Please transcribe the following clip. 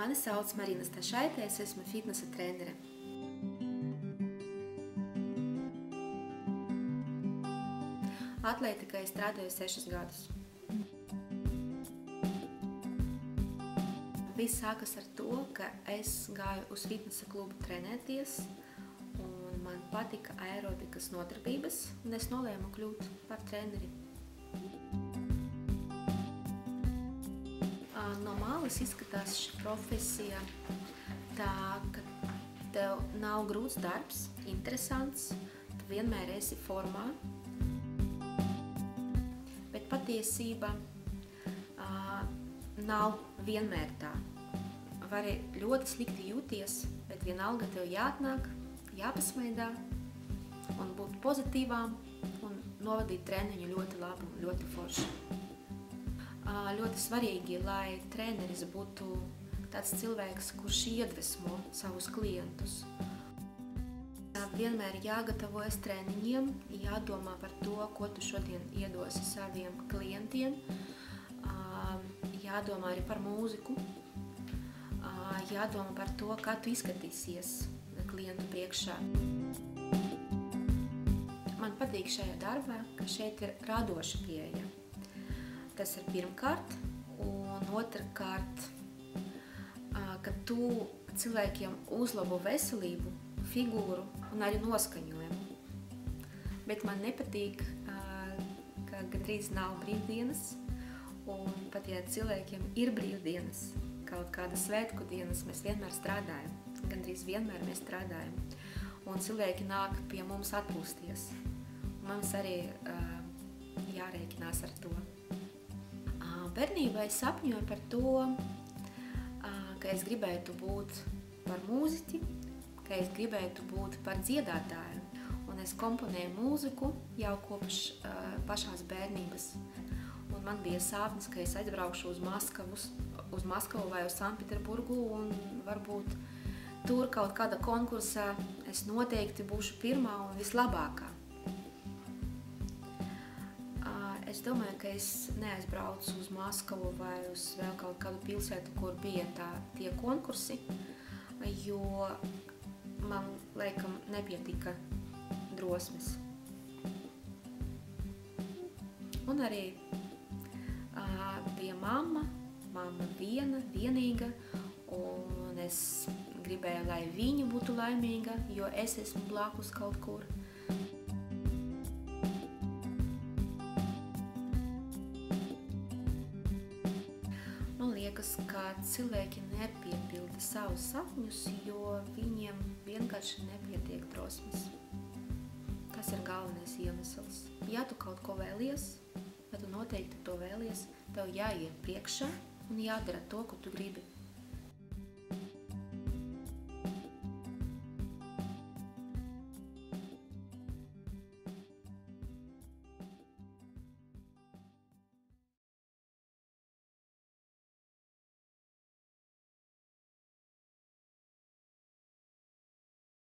Mani sauc Marina Stašaite, es esmu fitnesa trenere. Atlētikā es strādāju 6 gadus. Viss sākas ar to, ka es gāju uz fitnesa klubu trenēties, un man patika aerobikas nodarbības, un es nolēmu kļūt par treneri. No malas izskatās šī profesija tā, ka tev nav grūts darbs, interesants, tu vienmēr esi formā, bet patiesība nav vienmēr tā. Vari ļoti slikti jūties, bet vienalga tev jāatnāk, jāpasmaidā un būt pozitīvām un novadīt treniņu ļoti labu un ļoti foršu. Ļoti svarīgi, lai treneris būtu tāds cilvēks, kurš iedvesmo savus klientus. Vienmēr jāgatavojas treniņiem, jādomā par to, ko tu šodien iedosi saviem klientiem, jādomā arī par mūziku, jādomā par to, kā tu izskatīsies klientu priekšā. Man patīk šajā darbā, ka šeit ir radoša pieeja. Tas ir pirmkārt, un otrkārt, ka tu cilvēkiem uzlabo veselību, figūru un arī noskaņojumu. Bet man nepatīk, ka gandrīz nav brīvdienas, un pat ja cilvēkiem ir brīvdienas, kaut kādas svētku dienas, mēs vienmēr strādājam, gandrīz vienmēr mēs strādājam, un cilvēki nāk pie mums atpūsties. Mums arī jārēķinās ar to. Bērnībā es sapņoju par to, ka es gribētu būt par mūziķi, ka es gribētu būt par dziedātāju, un es komponēju mūziku jau kopš pašās bērnības. Un man bija sāpnis, ka es aizbraukšu uz Maskavu vai uz Sanktpēterburgu, un varbūt tur kaut kāda konkursā es noteikti būšu pirmā un vislabākā. Es domāju, ka es neaizbraucu uz Maskavu vai uz vēl kaut kādu pilsētu, kur bija tie konkursi, jo man, laikam, nepietika drosmes. Un arī bija mamma vienīga, un es gribēju, lai viņa būtu laimīga, jo es esmu blakus kaut kur. Man liekas, ka cilvēki nepiepilda savus sapņus, jo viņiem vienkārši nepietiek drosmes. Tas ir galvenais iemesls. Ja tu kaut ko vēlies, ja tu noteikti to vēlies, tev jāiet priekšā un jādara to, ko tu gribi.